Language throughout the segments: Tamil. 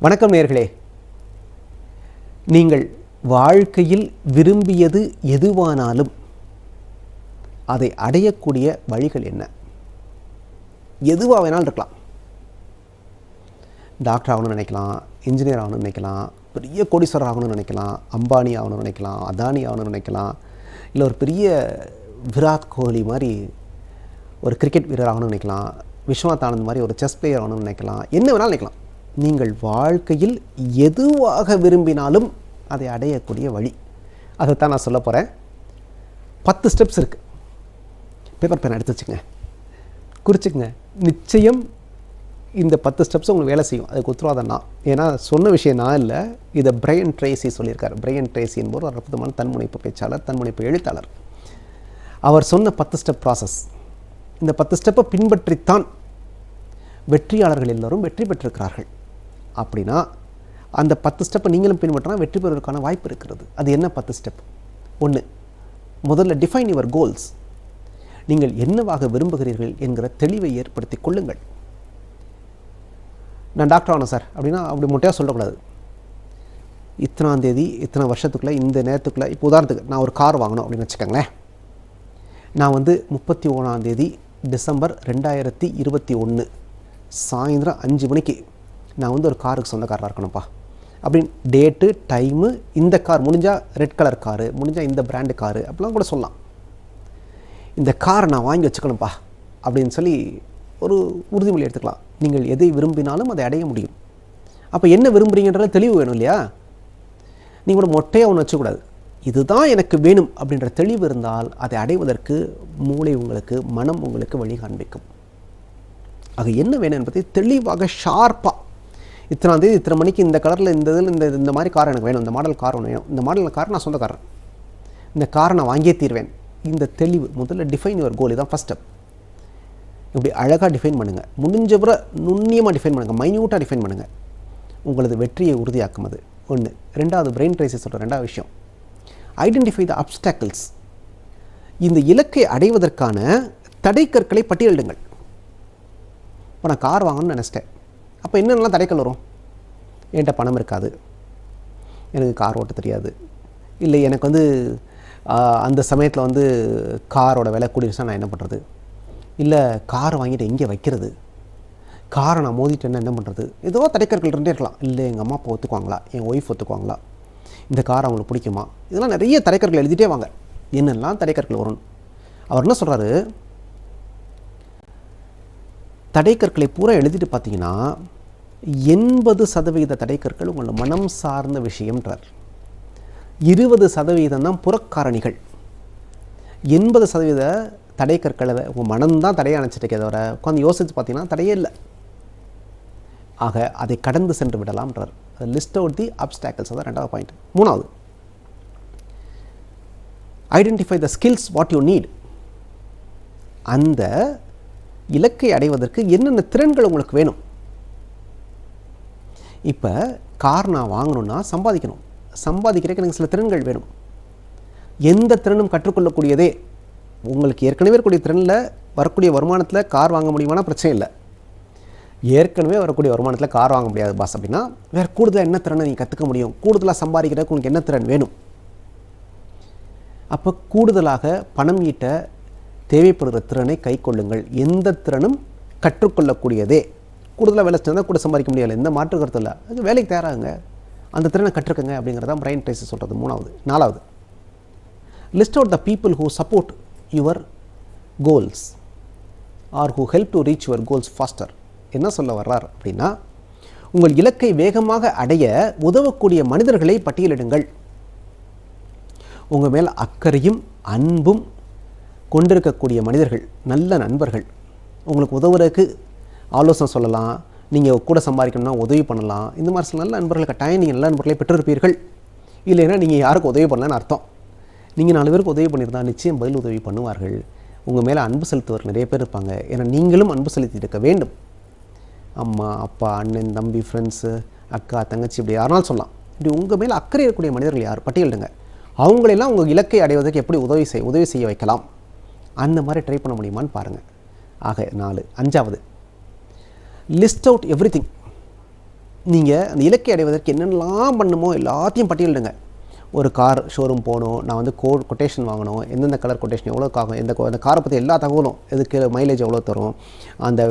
வணக்கம் நேயர்களே. நீங்கள் வாழ்க்கையில் விரும்பியது எதுவானாலும் அதை அடையக்கூடிய வழிகள் என்ன? எதுவாக வேணாலும் இருக்கலாம். டாக்டர் ஆகணும்னு நினைக்கலாம், இன்ஜினியர் ஆகணும்னு நினைக்கலாம், பெரிய கோடீஸ்வரர் ஆகணும்னு நினைக்கலாம், அம்பானி ஆகணும்னு நினைக்கலாம், அதானி ஆகணும்னு நினைக்கலாம், இல்லை ஒரு பெரிய விராட் கோலி மாதிரி ஒரு கிரிக்கெட் வீரர் ஆகணும்னு நினைக்கலாம், விஸ்வநாத் ஆனந்த் மாதிரி ஒரு செஸ் பிளேயர் ஆகணும்னு நினைக்கலாம், என்ன வேணாலும் நினைக்கலாம். நீங்கள் வாழ்க்கையில் எதுவாக விரும்பினாலும் அதை அடையக்கூடிய வழி, அதைத்தான் நான் சொல்ல போகிறேன். 10 ஸ்டெப்ஸ் இருக்குது. பேப்பர் பேன் எடுத்து வச்சுங்க, குறிச்சிக்கங்க. நிச்சயம் இந்த 10 ஸ்டெப்ஸ் உங்களுக்கு வேலை செய்யும். அதுக்கு உத்தரவாதம் நான். ஏன்னா சொன்ன விஷயம் நான் இல்லை, இதை பிரையன் ட்ரேசி சொல்லியிருக்கார். பிரையன் ட்ரேசி என்பவர் ஒரு அற்புதமான தன்முனைப்பு பேச்சாளர், தன்முனைப்பு எழுத்தாளர். அவர் சொன்ன 10 ஸ்டெப் ப்ராசஸ். இந்த 10 ஸ்டெப்பை பின்பற்றித்தான் வெற்றியாளர்கள் எல்லோரும் வெற்றி பெற்றிருக்கிறார்கள். அப்படின்னா அந்த 10 ஸ்டெப்பை நீங்களும் பின்பற்றினா வெற்றி பெறுவதற்கான வாய்ப்பு இருக்கிறது. அது என்ன 10 ஸ்டெப்? 1, முதல்ல டிஃபைன் யுவர் கோல்ஸ். நீங்கள் என்னவாக விரும்புகிறீர்கள் என்கிற தெளிவை ஏற்படுத்தி கொள்ளுங்கள். நான் டாக்டர் ஆகணும் சார் அப்படின்னா அப்படி முட்டையாக சொல்லக்கூடாது. இத்தனாம் தேதி இத்தனை வருஷத்துக்குள்ளே இந்த நேரத்துக்குள்ளே, இப்போ உதாரணத்துக்கு நான் ஒரு கார் வாங்கணும் அப்படின்னு வச்சுக்கோங்களேன். நான் 31ஆம் தேதி டிசம்பர் 2021 சாயந்தரம் 5 மணிக்கு நான் ஒரு காருக்கு சொந்தக்காரராக இருக்கணும்ப்பா அப்படின்னு டேட்டு, டைமு, இந்த கார் முடிஞ்சால் ரெட் கலர் காரு, முடிஞ்சால் இந்த பிராண்டு காரு அப்படிலாம் கூட சொல்லலாம். இந்த காரை நான் வாங்கி வச்சுக்கணும்ப்பா அப்படின்னு சொல்லி ஒரு உறுதிமொழி எடுத்துக்கலாம். நீங்கள் எதை விரும்பினாலும் அதை அடைய முடியும். அப்போ என்ன விரும்புகிறீங்கன்றத தெளிவு வேணும் இல்லையா? நீங்கள் கூட மொட்டையாக ஒன்று வச்சுக்கூடாது. இதுதான் எனக்கு வேணும் அப்படின்ற தெளிவு இருந்தால் அதை அடைவதற்கு மூளை உங்களுக்கு, மனம் உங்களுக்கு வழி காண்பிக்கும். ஆக என்ன வேணும் என்பதை தெளிவாக ஷார்ப்பாக, இத்தனாம் தேதி இத்தனை மணிக்கு இந்த கலரில் இந்த இதில் இந்த மாதிரி கார் எனக்கு வேணும், இந்த மாடல் கார் ஒன்று வேணும், இந்த மாடல் கார் நான் சொந்தக்காரன், இந்த காரை நான் வாங்கியே தீர்வேன். இந்த தெளிவு முதல்ல டிஃபைன் யுவர் கோல். இதான் ஃபஸ்ட் ஸ்டெப். இப்படி அழகாக டிஃபைன் பண்ணுங்கள். முடிஞ்சவரை நுண்ணியமாக டிஃபைன் பண்ணுங்கள், மைன்யூட்டாக டிஃபைன் பண்ணுங்கள். உங்களது வெற்றியை உறுதியாக்கும் அது 1. 2வது, பிரெயின் ட்ரேசி சொல்கிற 2வது விஷயம், ஐடென்டிஃபை த அப்டாக்கிள்ஸ். இந்த இலக்கை அடைவதற்கான தடைக்கற்களை பட்டியலிடுங்கள். இப்போ நான் கார் வாங்கணும்னு நினச்சிட்டேன். அப்போ என்னென்னலாம் தடைக்கல் வரும்? என்கிட்ட பணம் இருக்காது, எனக்கு கார் ஓட்ட தெரியாது, இல்லை எனக்கு அந்த சமயத்தில் காரோட விலை கூடிருச்சா நான் என்ன பண்ணுறது, இல்லை காரை வாங்கிட்டு எங்கே வைக்கிறது, காரை நான் மோதிட்டேன்னா என்ன பண்ணுறது, ஏதோ தடைக்கற்கள் இருந்தே இருக்கலாம். இல்லை எங்கள் அம்மா அப்பா ஒத்துக்குவாங்களா, என் ஒய்ஃப் ஒத்துக்குவாங்களா, இந்த கார் அவங்களுக்கு பிடிக்குமா, இதெல்லாம் நிறைய தடைக்கற்கள் எழுதிட்டே வாங்க. என்னெல்லாம் தடைக்கற்கள் வரும்? அவர் என்ன சொல்கிறாரு, தடைக்கற்களை பூரா எழுதிட்டு பார்த்தீங்கன்னா 80% தடைக்கற்கள் உங்களோட மனம் சார்ந்த விஷயம்ன்றார். 20% தான் புறக்காரணிகள். 80% தடைக்கற்களை உங்கள் மனம்தான் தடையை அணைச்சிட்டு தவிர உட்காந்து யோசித்து பார்த்தீங்கன்னா தடையே இல்லை. ஆக அதை கடந்து சென்று விடலாம்ன்றார். List out the obstacles. அதான் 2வது பாயிண்ட். 3வது, identify the skills what you need. அந்த இலக்கை அடைவதற்கு என்னென்ன திறன்கள் உங்களுக்கு வேணும். இப்போ கார் நான் வாங்கணும்னா சம்பாதிக்கணும். சம்பாதிக்கிறதுக்கு எனக்கு சில திறன்கள் வேணும். எந்த திறனும் கற்றுக்கொள்ளக்கூடியதே. உங்களுக்கு ஏற்கனவே இருக்கக்கூடிய திறனில் வரக்கூடிய வருமானத்தில் கார் வாங்க முடியுமானா பிரச்சனை இல்லை. ஏற்கனவே வரக்கூடிய வருமானத்தில் கார் வாங்க முடியாது பாஸ் அப்படின்னா வேறு கூடுதலாக என்ன திறனை நீங்கள் கற்றுக்க முடியும்? கூடுதலாக சம்பாதிக்கிறதுக்கு உங்களுக்கு என்ன திறன் வேணும்? அப்போ கூடுதலாக பணம் ஈட்ட தேவைப்படுகிற திறனை கை கொள்ளுங்கள். எந்த திறனும் கற்றுக்கொள்ளக்கூடியதே. கூடுதலாக வேலை செஞ்சால் கூட சம்பாதிக்க முடியலை, எந்த மாற்று கருத்து இல்லை. அது வேலைக்கு தயாராகுங்க, அந்த திறனை கற்றுக்குங்க அப்படிங்கிறதான் பிரைன் ட்ரேசி சொல்கிறது. 3வது. 4வது, list out the people who support your goals or who help to reach your goals faster. என்ன சொல்ல வர்றார் அப்படின்னா, உங்கள் இலக்கை வேகமாக அடைய உதவக்கூடிய மனிதர்களை பட்டியலிடுங்கள். உங்கள் மேல் அக்கறையும் அன்பும் கொண்டிருக்கக்கூடிய மனிதர்கள், நல்ல நண்பர்கள், உங்களுக்கு உதவுறதுக்கு ஆலோசனை சொல்லலாம், நீங்கள் கூட சம்பாதிக்கணும்னா உதவி பண்ணலாம். இந்த மாதிரி சில நல்ல நண்பர்கள் கட்டாயம் நீங்கள் நல்ல நண்பர்களை பெற்றிருப்பீர்கள். இல்லைன்னா நீங்கள் யாருக்கு உதவி பண்ணலன்னு அர்த்தம். நீங்கள் 4 பேருக்கு உதவி பண்ணியிருந்தால் நிச்சயம் பதில் உதவி பண்ணுவார்கள். உங்கள் மேலே அன்பு செலுத்துவர்கள் நிறைய பேர் இருப்பாங்க. ஏன்னா நீங்களும் அன்பு செலுத்தி இருக்க வேண்டும். அம்மா, அப்பா, அண்ணன், தம்பி, ஃப்ரெண்ட்ஸு, அக்கா, தங்கச்சி, இப்படி யாருனாலும் சொல்லலாம். இப்படி உங்கள் மேலே அக்கறை இருக்கக்கூடிய மனிதர்கள் யார் பட்டியலிடுங்க. அவங்களெல்லாம் உங்கள் இலக்கை அடைவதற்கு எப்படி உதவி செய்ய வைக்கலாம், அந்த மாதிரி ட்ரை பண்ண முடியுமான்னு பாருங்கள். ஆக 4. 5வது, லிஸ்ட் அவுட் எவ்ரிதிங். நீங்கள் அந்த இலக்கை அடைவதற்கு என்னென்னலாம் பண்ணுமோ எல்லாத்தையும் பட்டியலிடுங்க. ஒரு கார் ஷோரூம் போகணும், நான் வந்து கொட்டேஷன் வாங்கணும், எந்தெந்த கலர் கொட்டேஷன் எவ்வளோக்காகும், அந்த காரை பற்றி எல்லா தகவலும், எதுக்கு மைலேஜ் எவ்வளோ தரும், அந்த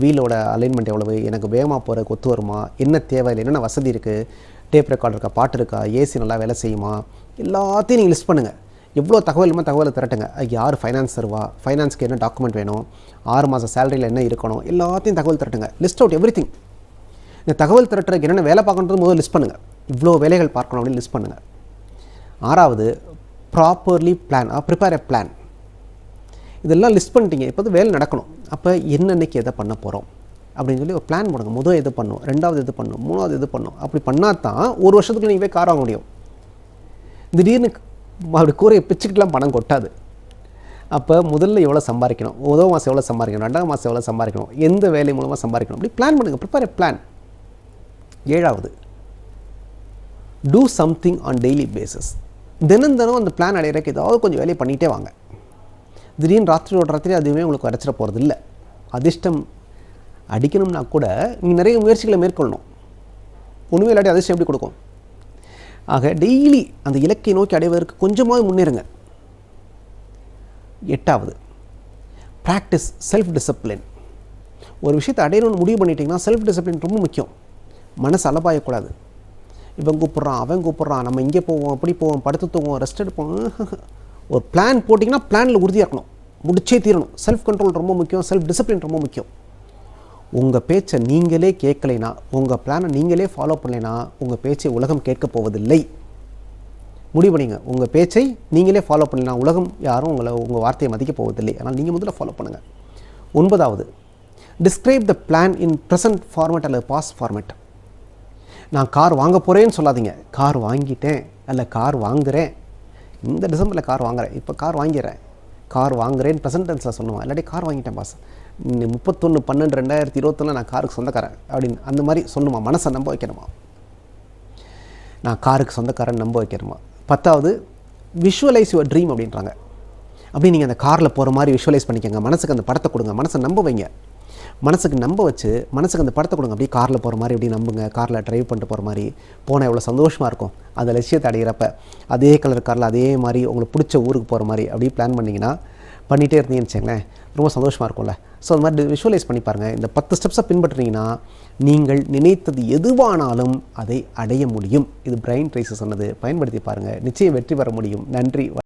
வீலோட அலைன்மெண்ட் எவ்வளவு, எனக்கு வேகமாக போகிறதுக்கு ஒத்து வருமா, என்ன தேவை, என்னென்ன வசதி இருக்குது, டேப் ரெக்கார்ட் இருக்கா, பாட்டு இருக்கா, ஏசி நல்லா வேலை செய்யுமா, எல்லாத்தையும் நீங்கள் லிஸ்ட் பண்ணுங்கள். எவ்வளோ தகவலை திரட்டுங்க. அதுக்கு யார் ஃபைனான்ஸ் தருவா, ஃபைனான்ஸ்க்கு என்ன டாக்குமெண்ட் வேணும், 6 மாதம் சேலரியில் என்ன இருக்கணும், எல்லாத்தையும் தகவல் திரட்டுங்க. List out everything. இந்த தகவல் திரட்டுறதுக்கு என்னென்ன வேலை பார்க்கணுன்றது முதல்ல லிஸ்ட் பண்ணுங்கள். இவ்வளோ வேலைகள் பார்க்கணும் அப்படின்னு லிஸ்ட் பண்ணுங்கள். 6வது, ப்ராப்பர்லி ப்ரிப்பேர் எ பிளான். இதெல்லாம் லிஸ்ட் பண்ணிட்டீங்க. இப்போ வந்து வேலை நடக்கணும். அப்போ என்னன்னைக்கு எதை பண்ண போகிறோம் அப்படின்னு சொல்லி ஒரு பிளான் போடுங்க. முதல் எது பண்ணும், 2வது எது பண்ணும், 3வது எது பண்ணும். அப்படி பண்ணால் தான் ஒரு வருஷத்துக்குள்ள நீங்கள் போய் கார் வாங்க முடியும். திடீர்னு அப்படி கூரையை பிச்சுக்கிட்டுலாம் பணம் கொட்டாது. அப்போ முதல்ல எவ்வளோ சம்பாதிக்கணும், முதல் மாதம் எவ்வளோ சம்பாதிக்கணும், 2வது மாதம் எவ்வளோ சம்பாதிக்கணும், எந்த வேலை மூலமாக சம்பாதிக்கணும், அப்படி பிளான் பண்ணுங்கள். Prepare a plan. 7வது, do something on daily basis. தினம் அந்த பிளான் அடையிறதுக்கு ஏதாவது கொஞ்சம் வேலையை பண்ணிகிட்டே வாங்க. திடீர்னு ராத்திரி அதுவுமே உங்களுக்கு அடைச்சிட போகிறது இல்லை. அதிர்ஷ்டம் அடிக்கணும்னா கூட நீங்கள் நிறைய முயற்சிகளை மேற்கொள்ளணும். ஒன்றுமே இல்லாட்டி அதிர்ஷ்டம் எப்படி கொடுக்கும்? ஆக டெய்லி அந்த இலக்கை நோக்கி அடைவதற்கு கொஞ்சமாவது முன்னேறுங்க. 8வது, ப்ராக்டிஸ் செல்ஃப் டிசிப்ளின். ஒரு விஷயத்தை அடையணும்னு முடிவு பண்ணிட்டீங்கன்னா செல்ஃப் டிசிப்ளின் ரொம்ப முக்கியம். மனசு அலபாயக்கூடாது. இவன் கூப்பிட்றான், அவன் கூப்பிட்றான், நம்ம இங்கே போவோம், அப்படி போவோம், படுத்து தூங்குவோம், ரெஸ்ட் எடுப்போம். ஒரு பிளான் போட்டிங்கன்னா பிளானில் உறுதியாக இருக்கணும், முடிச்சே தீரணும். செல்ஃப் கண்ட்ரோல் ரொம்ப முக்கியம், செல்ஃப் டிசிப்ளின் ரொம்ப முக்கியம். உங்கள் பேச்சை நீங்களே கேட்கலைனா, உங்கள் பிளானை நீங்களே ஃபாலோ பண்ணலைன்னா உங்கள் பேச்சை உலகம் கேட்கப் போவதில்லை. முடிவு பண்ணிங்க. உங்கள் பேச்சை நீங்களே ஃபாலோ பண்ணலைன்னா உலகம் யாரும் உங்கள் வார்த்தையை மதிக்க போவதில்லை. ஆனால் நீங்கள் முதல்ல ஃபாலோ பண்ணுங்கள். 9வது, describe the plan in present format அல்லது பாஸ்ட் ஃபார்மேட். நான் கார் வாங்க போகிறேன்னு சொல்லாதீங்க. கார் வாங்கிட்டேன், அல்ல கார் வாங்குகிறேன், இந்த டிசம்பரில் கார் வாங்குகிறேன், இப்போ கார் வாங்கிறேன், கார் வாங்குறேன்னு ப்ரெசன்ட் டென்ஸில் சொல்லுவான். இல்லாட்டி கார் வாங்கிட்டேன் பாஸ், 31/12/2021 நான் காருக்கு சொந்தக்காரன் அப்படின்னு அந்த மாதிரி சொல்லுமா. மனசை நம்ப வைக்கணுமா, நான் காருக்கு சொந்தக்காரன் நம்ப வைக்கணுமா. 10வது, விஷுவலைஸ் யுவர் ட்ரீம் அப்படின்றாங்க. அப்படி நீங்கள் அந்த காரில் போகிற மாதிரி விஷுவலைஸ் பண்ணிக்கோங்க. மனசுக்கு அந்த படத்தை கொடுங்க, மனசை நம்ப வைங்க. மனசுக்கு நம்ப வச்சு மனசுக்கு அந்த படத்தை கொடுங்க. அப்படியே காரில் போகிற மாதிரி எப்படி நம்புங்க. காரில் ட்ரைவ் பண்ணிட்டு போகிற மாதிரி போனால் எவ்வளோ சந்தோஷமாக இருக்கும். அந்த லட்சியத்தை அடைகிறப்ப அதே கலர் காரில் அதே மாதிரி உங்களுக்கு பிடிச்ச ஊருக்கு போகிற மாதிரி அப்படியே பிளான் பண்ணிங்கன்னா பண்ணிகிட்டே இருந்தீங்கன்னு வச்சுங்களேன், ரொம்ப சந்தோஷமாக இருக்கும்ல. ஸோ அது மாதிரி விஷுவலைஸ் பண்ணி பாருங்கள். இந்த 10 ஸ்டெப்ஸை பின்பற்றினீங்கன்னா நீங்கள் நினைத்தது எதுவானாலும் அதை அடைய முடியும். இது பிரைன் ட்ரேசி சொன்னது. பயன்படுத்தி பாருங்கள், நிச்சயம் வெற்றி பெற முடியும். நன்றி.